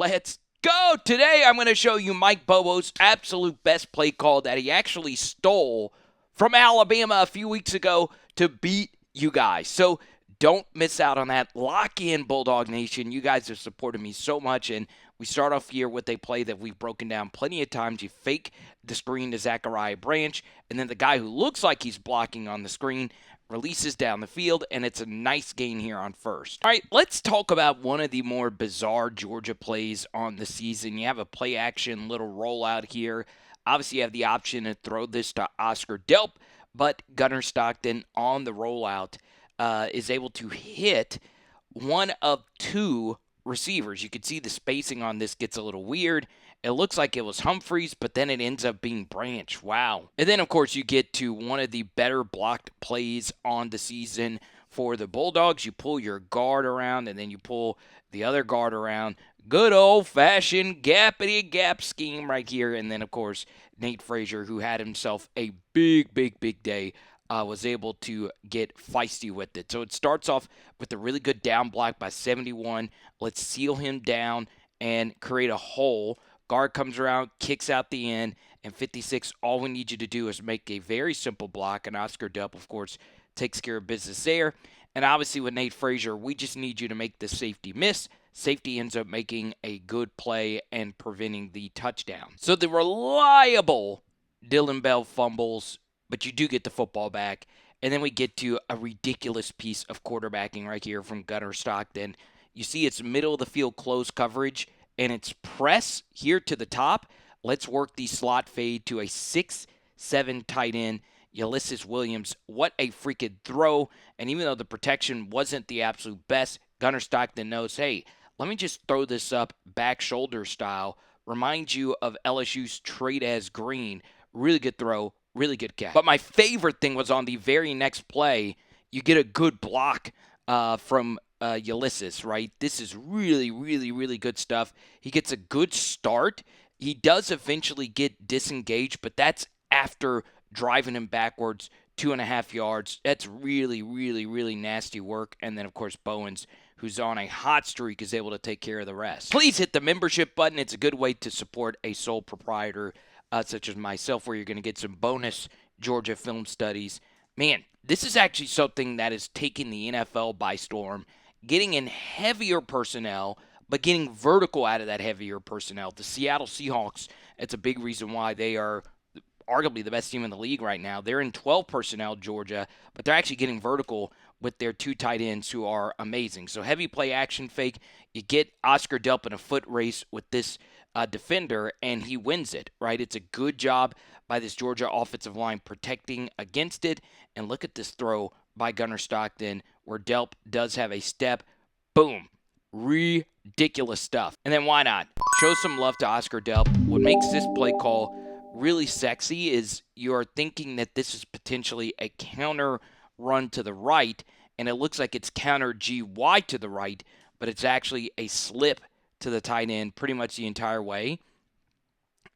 Let's go! Today I'm going to show you Mike Bobo's absolute best play call that he actually stole from Alabama a few weeks ago to beat you guys. So don't miss out on that. Lock in, Bulldog Nation. You guys have supported me so much, and we start off here with a play that we've broken down plenty of times. You fake the screen to Zachariah Branch, and then the guy who looks like he's blocking on the screen releases down the field, and it's a nice gain here on first. All right, let's talk about one of the more bizarre Georgia plays on the season. You have a play action little rollout here. Obviously, you have the option to throw this to Oscar Delp, but Gunner Stockton on the rollout is able to hit one of two receivers. You can see the spacing on this gets a little weird. It looks like it was Humphreys, but then it ends up being Branch. Wow. And then, of course, you get to one of the better blocked plays on the season for the Bulldogs. You pull your guard around, and then you pull the other guard around. Good old-fashioned gappity-gap scheme right here. And then, of course, Nate Frazier, who had himself a big day, was able to get feisty with it. So it starts off with a really good down block by 71. Let's seal him down and create a hole. Guard comes around, kicks out the end, and 56, all we need you to do is make a very simple block, and Oscar Delp, of course, takes care of business there. And obviously with Nate Frazier, we just need you to make the safety miss. Safety ends up making a good play and preventing the touchdown. So the reliable Dylan Bell fumbles, but you do get the football back. And then we get to a ridiculous piece of quarterbacking right here from Gunner Stockton. You see it's middle of the field close coverage, and it's press here to the top. Let's work the slot fade to a 6-7 tight end, Ulysses Williams. What a freaking throw. And even though the protection wasn't the absolute best, Gunner Stockton knows, hey, let me just throw this up back shoulder style. Reminds you of LSU's Trade as Green. Really good throw. Really good catch. But my favorite thing was on the very next play, you get a good block from Ulysses, right? This is really good stuff. He gets a good start. He does eventually get disengaged, but that's after driving him backwards 2.5 yards. That's really nasty work. And then, of course, Bowens, who's on a hot streak, is able to take care of the rest. Please hit the membership button. It's a good way to support a sole proprietor such as myself, where you're going to get some bonus Georgia film studies. Man, this is actually something that is taking the NFL by storm, getting in heavier personnel, but getting vertical out of that heavier personnel. The Seattle Seahawks, it's a big reason why they are arguably the best team in the league right now. They're in 12 personnel, Georgia, but they're actually getting vertical with their two tight ends who are amazing. So heavy play action fake. You get Oscar Delp in a foot race with this defender, and he wins it, right? It's a good job by this Georgia offensive line protecting against it. And look at this throw by Gunner Stockton where Delp does have a step. Boom. Ridiculous stuff. And then why not? Show some love to Oscar Delp. What makes this play call really sexy is you're thinking that this is potentially a counter run to the right, and it looks like it's counter GY to the right, but it's actually a slip to the tight end pretty much the entire way.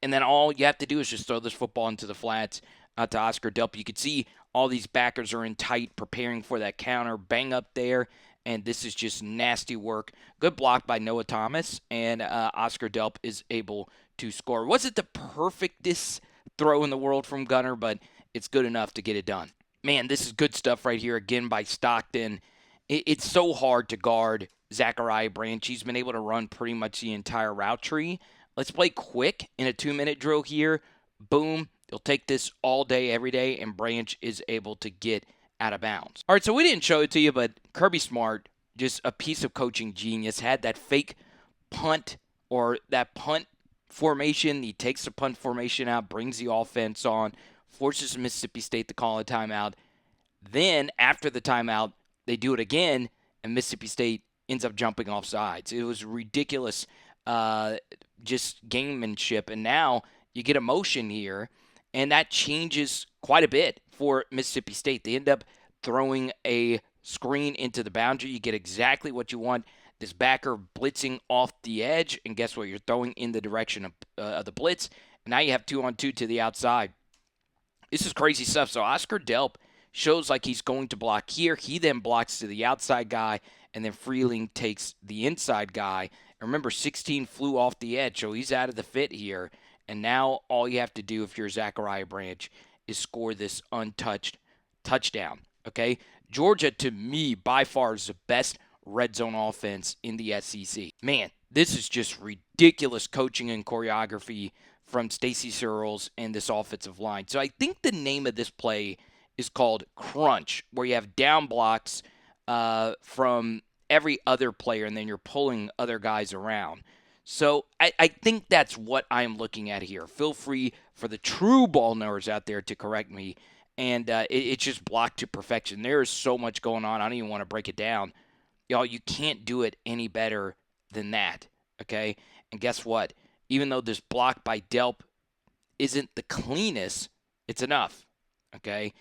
And then all you have to do is just throw this football into the flats to Oscar Delp. You can see all these backers are in tight, preparing for that counter. Bang up there, and this is just nasty work. Good block by Noah Thomas, and Oscar Delp is able to score. Wasn't the perfectest throw in the world from Gunner, but it's good enough to get it done. Man, this is good stuff right here again by Stockton. It's so hard to guard Zachariah Branch. He's been able to run pretty much the entire route tree. Let's play quick in a 2-minute drill here. Boom. You'll take this all day, every day, and Branch is able to get out of bounds. All right, so we didn't show it to you, but Kirby Smart, just a piece of coaching genius, had that fake punt or that punt formation. He takes the punt formation out, brings the offense on, forces Mississippi State to call a timeout. Then, after the timeout, they do it again, and Mississippi State ends up jumping off sides. It was ridiculous, just gamemanship. And now you get a motion here, and that changes quite a bit for Mississippi State. They end up throwing a screen into the boundary. You get exactly what you want. This backer blitzing off the edge, and guess what? You're throwing in the direction of the blitz. And now you have 2-on-2 to the outside. This is crazy stuff. So Oscar Delp shows like he's going to block here. He then blocks to the outside guy, and then Freeling takes the inside guy Remember, 16 flew off the edge, so he's out of the fit here. And now all you have to do if you're Zachariah Branch is score this untouched touchdown. Okay? Georgia, to me, by far is the best red zone offense in the SEC. Man, this is just ridiculous coaching and choreography from Stacey Searles and this offensive line. So I think the name of this play is called Crunch, where you have down blocks from every other player, and then you're pulling other guys around. So I think that's what I'm looking at here. Feel free for the true ball knowers out there to correct me. And it's just blocked to perfection. There is so much going on. I don't even want to break it down. Y'all, you can't do it any better than that, okay? And guess what? Even though this block by Delp isn't the cleanest, it's enough, okay?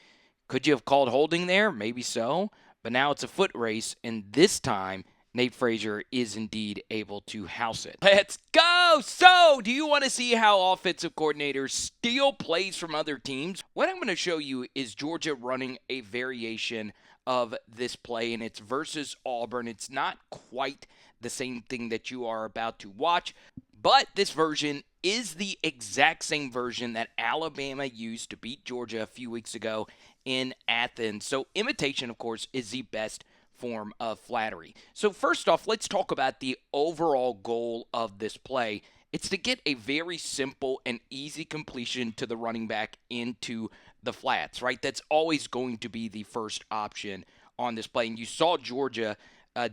Could you have called holding there? Maybe so. But now it's a foot race, and this time Nate Frazier is indeed able to house it. Let's go! So, do you want to see how offensive coordinators steal plays from other teams? What I'm going to show you is Georgia running a variation of this play, and it's versus Auburn. It's not quite the same thing that you are about to watch, but this version is the exact same version that Alabama used to beat Georgia a few weeks ago in Athens. So imitation, of course, is the best form of flattery. So first off, let's talk about the overall goal of this play. It's to get a very simple and easy completion to the running back into the flats, right? That's always going to be the first option on this play. And you saw Georgia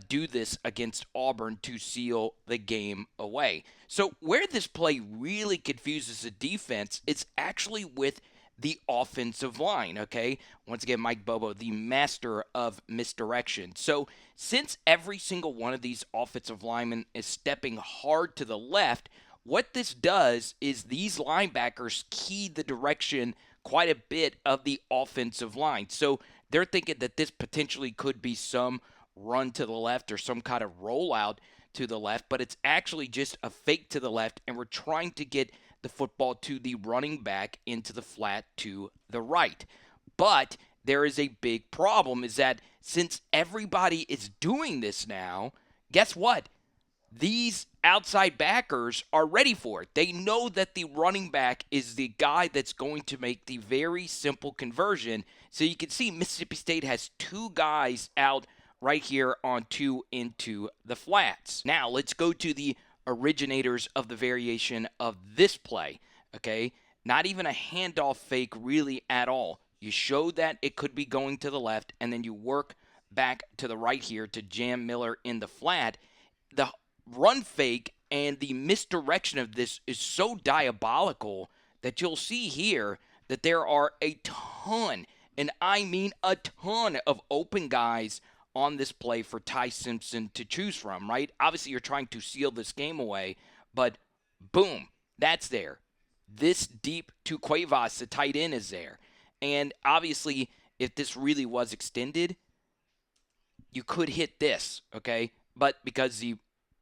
do this against Auburn to seal the game away. So where this play really confuses the defense, it's actually with the offensive line, okay? Once again, Mike Bobo, the master of misdirection. So since every single one of these offensive linemen is stepping hard to the left, what this does is these linebackers key the direction quite a bit of the offensive line. So they're thinking that this potentially could be some run to the left or some kind of rollout to the left, but it's actually just a fake to the left, and we're trying to get the football to the running back into the flat to the right. But there is a big problem, is that since everybody is doing this now, guess what? These outside backers are ready for it. They know that the running back is the guy that's going to make the very simple conversion. So you can see Mississippi State has two guys out right here on 2 into the flats. Now let's go to the originators of the variation of this play, okay? Not even a handoff fake really at all. You show that it could be going to the left, and then you work back to the right here to jam Miller in the flat. The run fake and the misdirection of this is so diabolical that you'll see here that there are a ton, and I mean a ton, of open guys on this play for Ty Simpson to choose from, right? Obviously, you're trying to seal this game away, but boom, that's there. This deep to Cuevas, the tight end, is there. And obviously, if this really was extended, you could hit this, okay? But because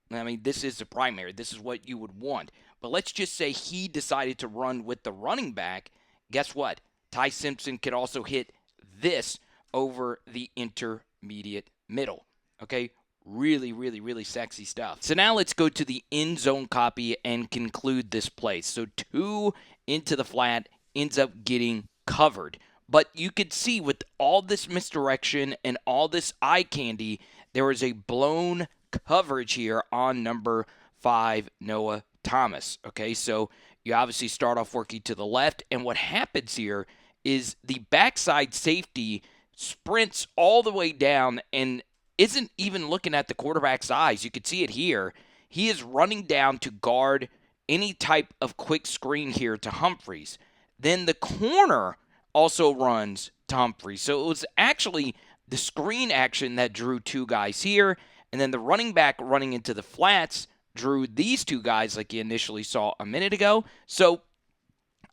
this is the primary. This is what you would want. But let's just say he decided to run with the running back. Guess what? Ty Simpson could also hit this over the intermediate middle. Okay? Really, really, really sexy stuff. So now let's go to the end zone copy and conclude this play. So 2 into the flat ends up getting covered. But you could see with all this misdirection and all this eye candy, there is a blown coverage here on number 5, Noah Thomas. Okay, so you obviously start off working to the left, and what happens here is the backside safety sprints all the way down and isn't even looking at the quarterback's eyes. You can see it here. He is running down to guard any type of quick screen here to Humphreys. Then the corner also runs to Humphreys. So it was actually the screen action that drew 2 guys here, and then the running back running into the flats drew these 2 guys like you initially saw a minute ago. So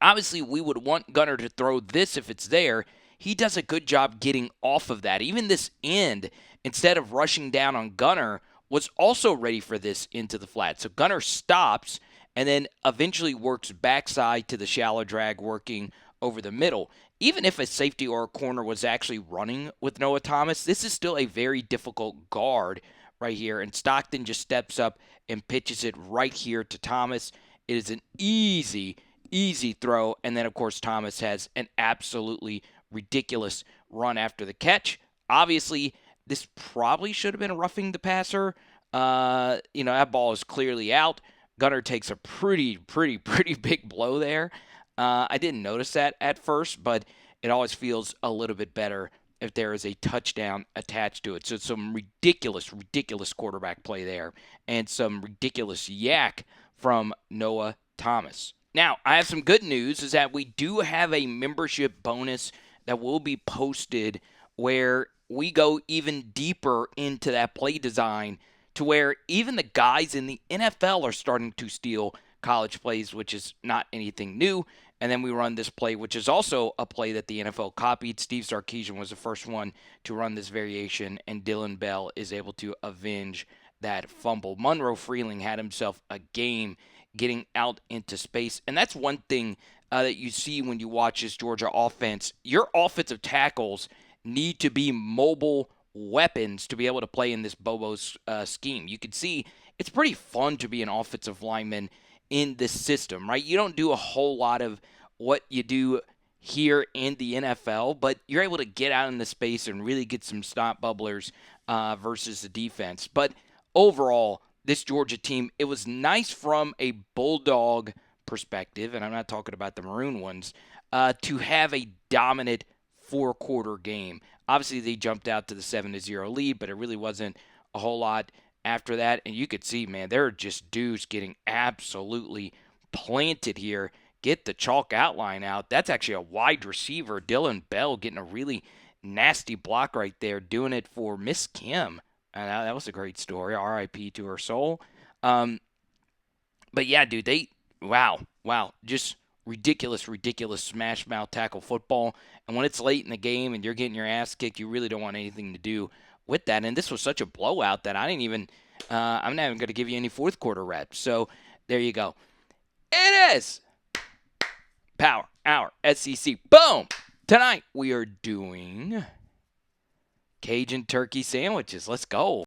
obviously we would want Gunner to throw this if it's there. He does a good job getting off of that. Even this end, instead of rushing down on Gunner, was also ready for this into the flat. So Gunner stops and then eventually works backside to the shallow drag, working over the middle. Even if a safety or a corner was actually running with Noah Thomas, this is still a very difficult guard right here. And Stockton just steps up and pitches it right here to Thomas. It is an easy throw. And then, of course, Thomas has an absolutely ridiculous run after the catch. Obviously, this probably should have been a roughing the passer. That ball is clearly out. Gunner takes a pretty big blow there. I didn't notice that at first, but it always feels a little bit better if there is a touchdown attached to it. So some ridiculous quarterback play there and some ridiculous yak from Noah Thomas. Now, I have some good news is that we do have a membership bonus that will be posted where we go even deeper into that play design to where even the guys in the NFL are starting to steal college plays, which is not anything new. And then we run this play, which is also a play that the NFL copied. Steve Sarkisian was the first one to run this variation, and Dylan Bell is able to avenge that fumble. Monroe Freeling had himself a game getting out into space. And that's one thing that you see when you watch this Georgia offense. Your offensive tackles need to be mobile weapons to be able to play in this Bobo's scheme. You can see it's pretty fun to be an offensive lineman in this system, right? You don't do a whole lot of what you do here in the NFL, but you're able to get out in the space and really get some stop bubblers versus the defense. But overall, this Georgia team, it was nice from a Bulldog perspective, and I'm not talking about the maroon ones, to have a dominant four-quarter game. Obviously, they jumped out to the 7-0 lead, but it really wasn't a whole lot after that. And you could see, man, there are just dudes getting absolutely planted here. Get the chalk outline out. That's actually a wide receiver, Dylan Bell, getting a really nasty block right there, doing it for Miss Kim. And that was a great story. R.I.P. to her soul. But yeah, dude, wow, just ridiculous smash mouth tackle football. And when it's late in the game and you're getting your ass kicked, you really don't want anything to do with that. And this was such a blowout that I'm not even going to give you any fourth quarter reps. So there you go. It is Power Hour SEC. Boom! Tonight we are doing Cajun turkey sandwiches. Let's go.